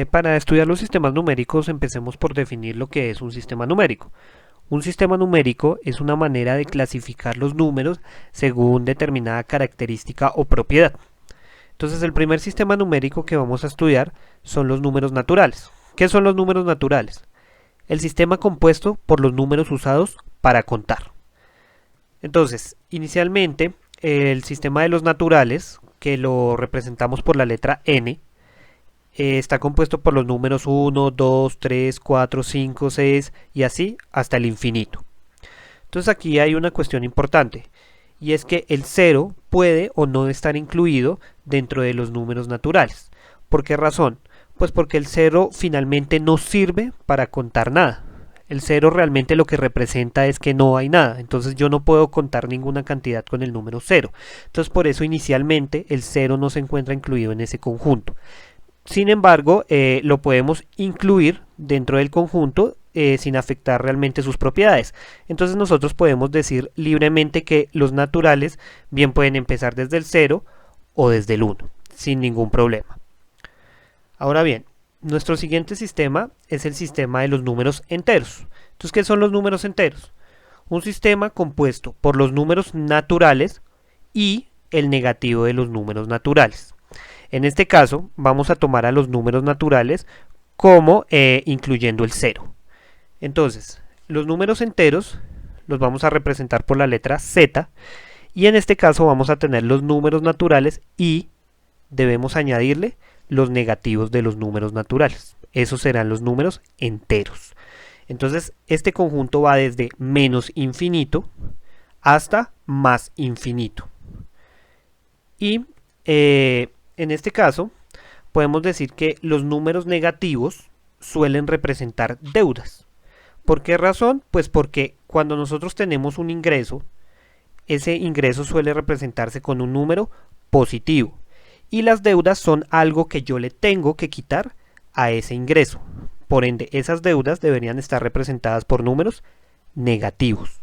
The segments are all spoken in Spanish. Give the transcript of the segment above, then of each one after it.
Para estudiar los sistemas numéricos, empecemos por definir lo que es un sistema numérico. Un sistema numérico es una manera de clasificar los números según determinada característica o propiedad. Entonces, el primer sistema numérico que vamos a estudiar son los números naturales. ¿Qué son los números naturales? El sistema compuesto por los números usados para contar. Entonces, inicialmente, el sistema de los naturales, que lo representamos por la letra n, está compuesto por los números 1, 2, 3, 4, 5, 6 y así hasta el infinito. Entonces aquí hay una cuestión importante y es que el 0 puede o no estar incluido dentro de los números naturales. ¿Por qué razón? Pues porque el 0 finalmente no sirve para contar nada. El 0 realmente lo que representa es que no hay nada, entonces yo no puedo contar ninguna cantidad con el número 0. Entonces por eso inicialmente el 0 no se encuentra incluido en ese conjunto. Sin embargo, lo podemos incluir dentro del conjunto sin afectar realmente sus propiedades. Entonces nosotros podemos decir libremente que los naturales bien pueden empezar desde el 0 o desde el 1, sin ningún problema. Ahora bien, nuestro siguiente sistema es el sistema de los números enteros. Entonces, ¿qué son los números enteros? Un sistema compuesto por los números naturales y el negativo de los números naturales. En este caso, vamos a tomar a los números naturales como incluyendo el 0. Entonces, los números enteros los vamos a representar por la letra Z y en este caso vamos a tener los números naturales y debemos añadirle los negativos de los números naturales. Esos serán los números enteros. Entonces, este conjunto va desde menos infinito hasta más infinito. Y en este caso, podemos decir que los números negativos suelen representar deudas. ¿Por qué razón? Pues porque cuando nosotros tenemos un ingreso, ese ingreso suele representarse con un número positivo. Y las deudas son algo que yo le tengo que quitar a ese ingreso. Por ende, esas deudas deberían estar representadas por números negativos.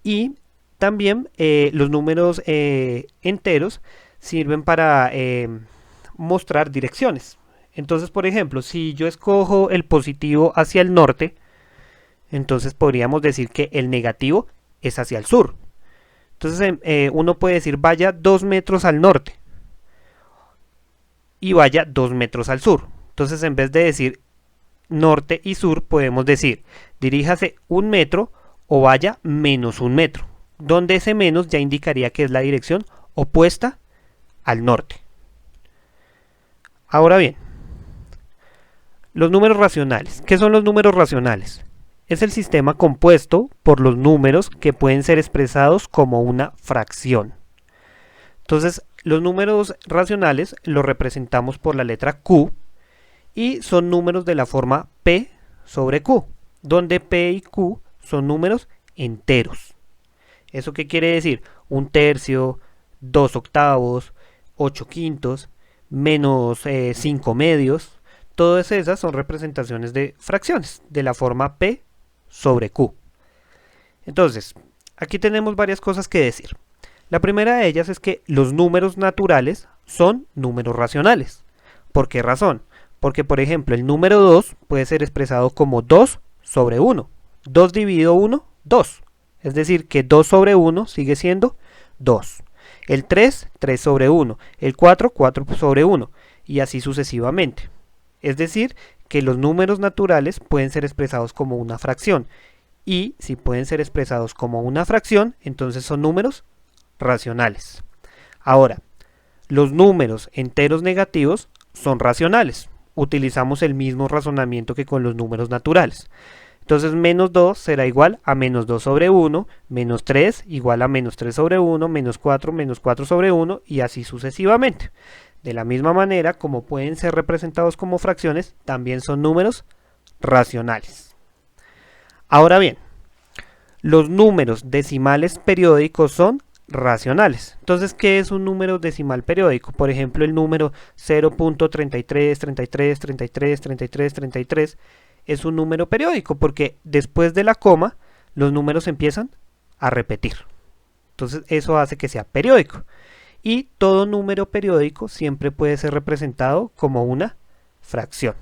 Y también los números enteros sirven para mostrar direcciones. Entonces, por ejemplo, si yo escojo el positivo hacia el norte, entonces podríamos decir que el negativo es hacia el sur. Entonces uno puede decir vaya 2 metros al norte y vaya 2 metros al sur. Entonces en vez de decir norte y sur podemos decir diríjase 1 metro o vaya menos 1 metro, donde ese menos ya indicaría que es la dirección opuesta al norte. Ahora bien, los números racionales. ¿Qué son los números racionales? Es el sistema compuesto por los números que pueden ser expresados como una fracción. Entonces, los números racionales los representamos por la letra Q y son números de la forma P sobre Q, donde P y Q son números enteros. ¿Eso qué quiere decir? 1/3, 2 octavos, 8 quintos, menos 5 medios. Todas esas son representaciones de fracciones de la forma P sobre Q. Entonces, aquí tenemos varias cosas que decir. La primera de ellas es que los números naturales son números racionales. ¿Por qué razón? Porque, por ejemplo, el número 2 puede ser expresado como 2 sobre 1. 2 dividido 1, 2. Es decir, que 2 sobre 1 sigue siendo 2. El 3, 3 sobre 1. El 4, 4 sobre 1. Y así sucesivamente. Es decir, que los números naturales pueden ser expresados como una fracción. Y si pueden ser expresados como una fracción, entonces son números racionales. Ahora, los números enteros negativos son racionales. Utilizamos el mismo razonamiento que con los números naturales. Entonces menos 2 será igual a menos 2 sobre 1, menos 3 igual a menos 3 sobre 1, menos 4 sobre 1 y así sucesivamente. De la misma manera, como pueden ser representados como fracciones, también son números racionales. Ahora bien, los números decimales periódicos son racionales. Entonces, ¿qué es un número decimal periódico? Por ejemplo, el número 0.3333333333 es un número periódico porque después de la coma los números empiezan a repetir. Entonces, eso hace que sea periódico. Y todo número periódico siempre puede ser representado como una fracción.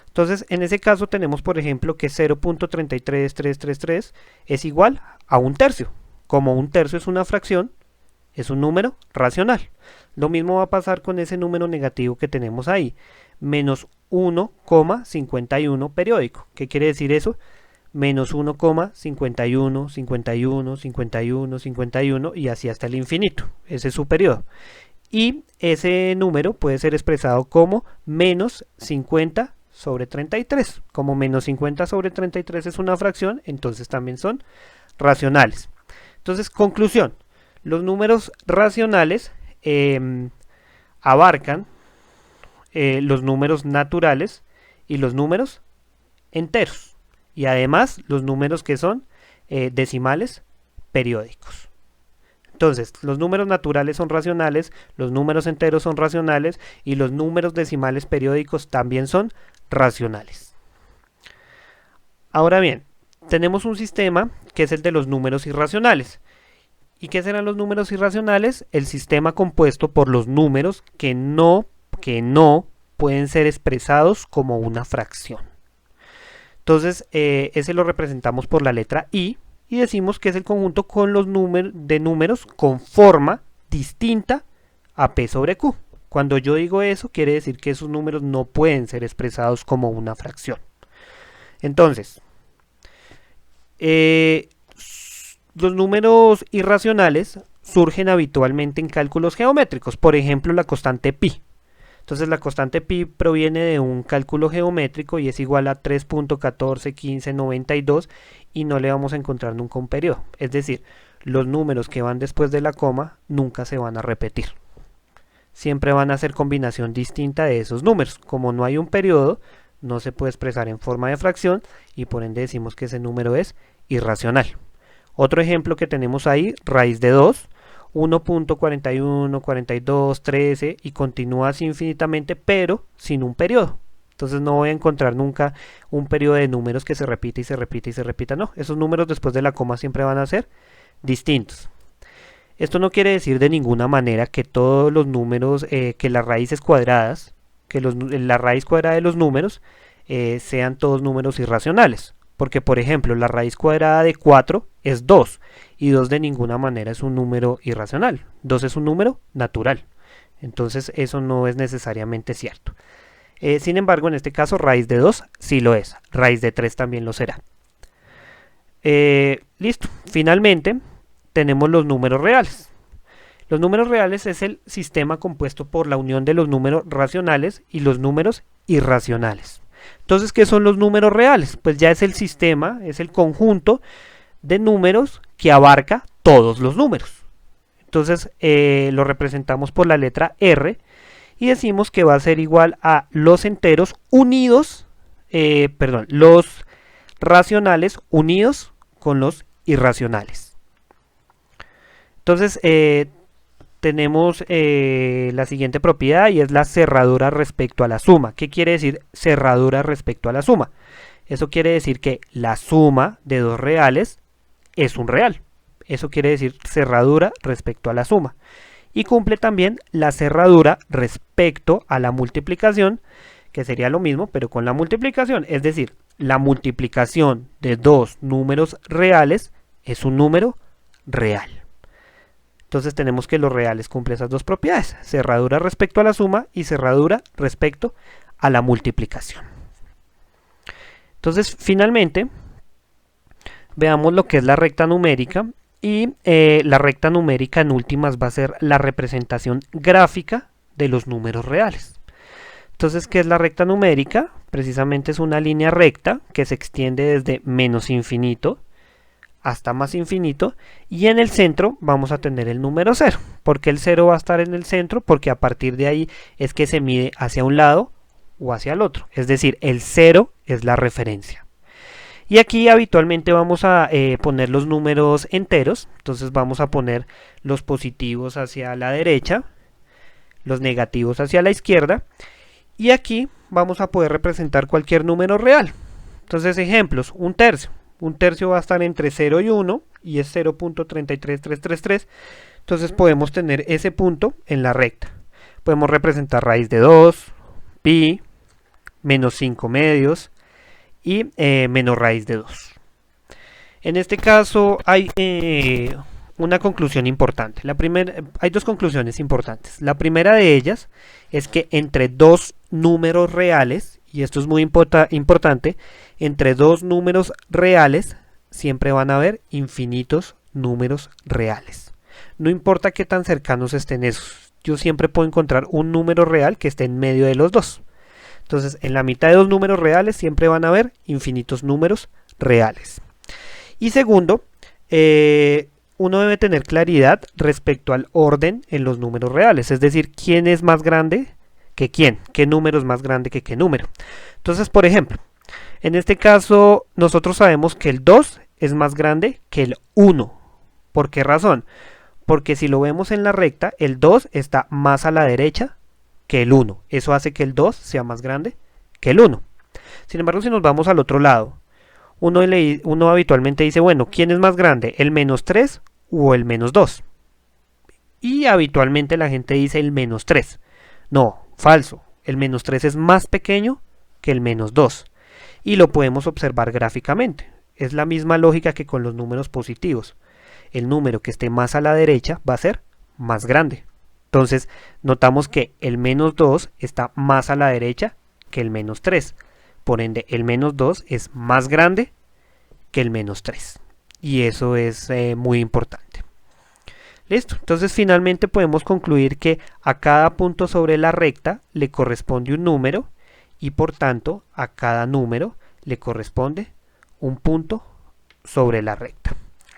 Entonces, en ese caso tenemos, por ejemplo, que 0.33333 es igual a un tercio. Como un tercio es una fracción, es un número racional. Lo mismo va a pasar con ese número negativo que tenemos ahí, menos 1,51 periódico. ¿Qué quiere decir eso? Menos 1,51, 51, 51, 51 y así hasta el infinito. Ese es su periodo. Y ese número puede ser expresado como menos 50 sobre 33. Como menos 50 sobre 33 es una fracción, entonces también son racionales. Entonces, conclusión. Los números racionales abarcan los números naturales y los números enteros. Y además los números que son decimales periódicos. Entonces, los números naturales son racionales, los números enteros son racionales y los números decimales periódicos también son racionales. Ahora bien, tenemos un sistema que es el de los números irracionales. ¿Y qué serán los números irracionales? El sistema compuesto por los números que no pueden ser expresados como una fracción. Entonces, ese lo representamos por la letra I y decimos que es el conjunto con los de números con forma distinta a P sobre Q. Cuando yo digo eso, quiere decir que esos números no pueden ser expresados como una fracción. Entonces, los números irracionales surgen habitualmente en cálculos geométricos, por ejemplo la constante pi. Entonces la constante pi proviene de un cálculo geométrico y es igual a 3.141592 y no le vamos a encontrar nunca un periodo. Es decir, los números que van después de la coma nunca se van a repetir. Siempre van a ser combinación distinta de esos números. Como no hay un periodo, no se puede expresar en forma de fracción y por ende decimos que ese número es irracional. Otro ejemplo que tenemos ahí, raíz de 2, 1.41, 42, 13 y continúa así infinitamente, pero sin un periodo. Entonces no voy a encontrar nunca un periodo de números que se repite y se repite y se repita. No, esos números después de la coma siempre van a ser distintos. Esto no quiere decir de ninguna manera que todos los números, que las raíces cuadradas, que la raíz cuadrada de los números sean todos números irracionales. Porque, por ejemplo, la raíz cuadrada de 4 es 2 y 2 de ninguna manera es un número irracional. 2 es un número natural. Entonces eso no es necesariamente cierto. Sin embargo, en este caso, raíz de 2 sí lo es. Raíz de 3 también lo será. Listo. Finalmente, tenemos los números reales. Los números reales es el sistema compuesto por la unión de los números racionales y los números irracionales. Entonces, ¿qué son los números reales? Pues ya es el sistema, es el conjunto de números que abarca todos los números. Entonces, lo representamos por la letra R y decimos que va a ser igual a los enteros unidos, los racionales unidos con los irracionales. Entonces, tenemos la siguiente propiedad y es la cerradura respecto a la suma. ¿Qué quiere decir cerradura respecto a la suma? Eso quiere decir que la suma de dos reales es un real. Eso quiere decir cerradura respecto a la suma. Y cumple también la cerradura respecto a la multiplicación, que sería lo mismo, pero con la multiplicación. Es decir, la multiplicación de dos números reales es un número real. Entonces tenemos que los reales cumplen esas dos propiedades, cerradura respecto a la suma y cerradura respecto a la multiplicación. Entonces finalmente veamos lo que es la recta numérica y la recta numérica en últimas va a ser la representación gráfica de los números reales. Entonces, ¿qué es la recta numérica? Precisamente es una línea recta que se extiende desde menos infinito hasta más infinito y en el centro vamos a tener el número 0. ¿Por qué el 0 va a estar en el centro? Porque a partir de ahí es que se mide hacia un lado o hacia el otro, es decir, el 0 es la referencia. Y aquí habitualmente vamos a poner los números enteros, entonces vamos a poner los positivos hacia la derecha, los negativos hacia la izquierda y aquí vamos a poder representar cualquier número real. Entonces ejemplos, un tercio. Un tercio va a estar entre 0 y 1 y es 0.33333. Entonces podemos tener ese punto en la recta. Podemos representar raíz de 2, pi, menos 5 medios y menos raíz de 2. En este caso hay una conclusión importante. Hay dos conclusiones importantes. La primera de ellas es que entre dos números reales, y esto es muy importante, entre dos números reales siempre van a haber infinitos números reales. No importa qué tan cercanos estén esos, yo siempre puedo encontrar un número real que esté en medio de los dos. Entonces, en la mitad de dos números reales siempre van a haber infinitos números reales. Y segundo, uno debe tener claridad respecto al orden en los números reales, es decir, quién es más grande que quién, qué número es más grande que qué número. Entonces, por ejemplo, en este caso nosotros sabemos que el 2 es más grande que el 1. ¿Por qué razón? Porque si lo vemos en la recta, el 2 está más a la derecha que el 1. Eso hace que el 2 sea más grande que el 1. Sin embargo, si nos vamos al otro lado, uno habitualmente dice, bueno, ¿quién es más grande? ¿El menos 3 o el menos 2? Y habitualmente la gente dice el menos 3. No, falso. El menos 3 es más pequeño que el menos 2. Y lo podemos observar gráficamente. Es la misma lógica que con los números positivos. El número que esté más a la derecha va a ser más grande. Entonces, notamos que el menos 2 está más a la derecha que el menos 3. Por ende, el menos 2 es más grande que el menos 3. Y eso es muy importante. Listo. Entonces, finalmente podemos concluir que a cada punto sobre la recta le corresponde un número y por tanto a cada número le corresponde un punto sobre la recta.